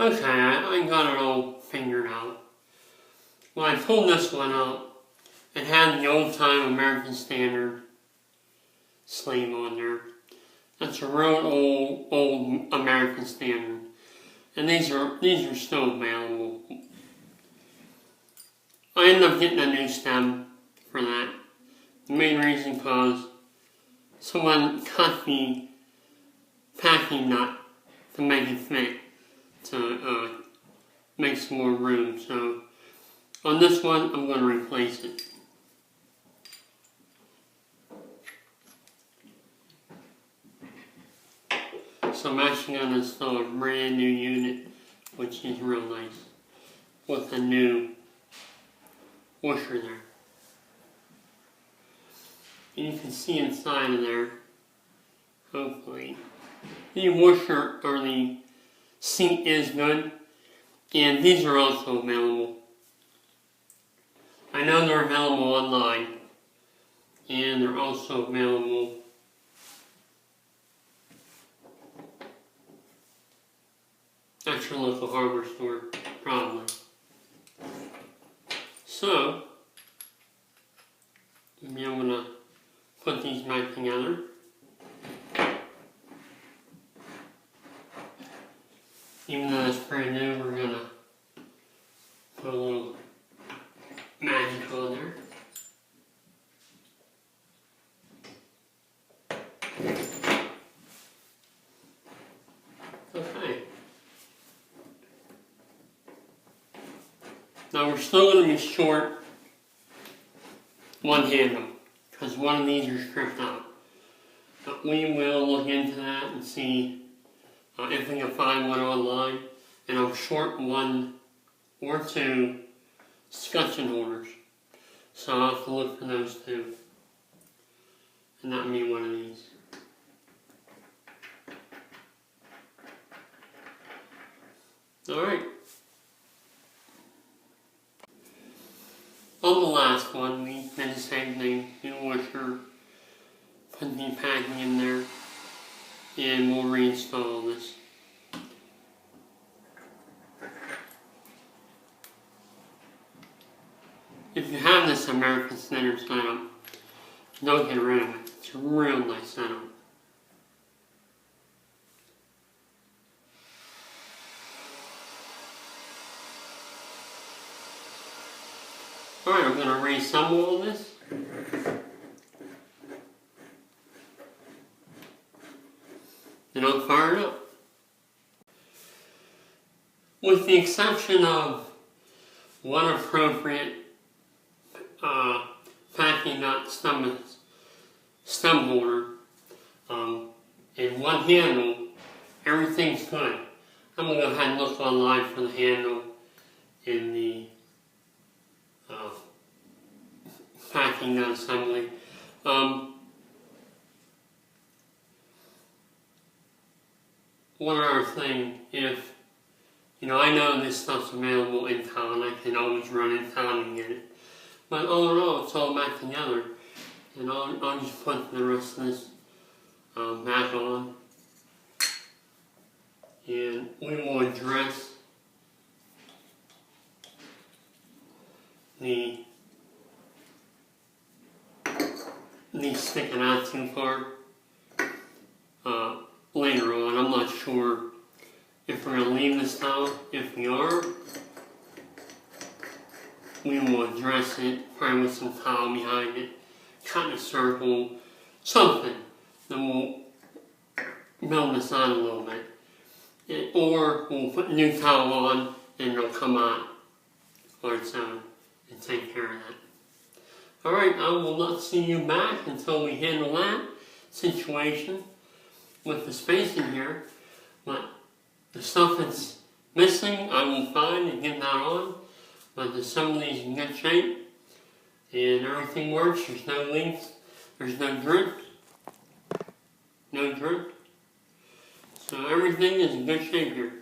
Okay, I got it all figured out. When I pulled this one out, it had the old-time American Standard sleeve on there. That's a real old American Standard. And these are still available. I ended up getting a new stem for that. The main reason because someone cut the packing nut to make it fit, to make some more room. So on this one, I'm going to replace it. So I'm actually going to install a brand new unit, which is real nice, with a new washer there. And you can see inside of there, hopefully. The washer, or the seat, is good, and these are also available. I know they're available online, and they're also available at your local hardware store, probably. So, I'm going to put these back together. Even though it's brand new, we're going to put a little magic on there. Okay. Now we're still going to be short one handle, because one of these are stripped out. But we will look into that and see if we can find one online. And I'm short one or two scutcheon holders. So I'll have to look for those too. And that would be one of these. Alright. On the last one, we did the same thing. New washer, put the packing in there, and we'll reinstall this. If you have this American Standard setup, don't get rid of it. It's a real nice setup. Alright, I'm going to reassemble all this. And I'll fire it up. With the exception of one appropriate packing nut stem holder and one handle, everything's good. I'm going to go ahead and look online for the handle in the packing nut assembly. One other thing, if, I know this stuff's available in town, I can always run in town and get it. But all in all, it's all back together. And I'll just put the rest of this back on. And we will address these sticking out too far later on. I'm not sure if we're going to leave this towel. If we are, we will address it, probably with some towel behind it, cut in a circle, something. Then we'll build this on a little bit. Or we'll put a new towel on and it'll come out on its own and take care of that. Alright, I will not see you back until we handle that situation with the spacing here. But the stuff that's missing, I will find and get that on. But the assembly's in good shape. And everything works. There's no leaks. There's no drift. No drift. So everything is in good shape here.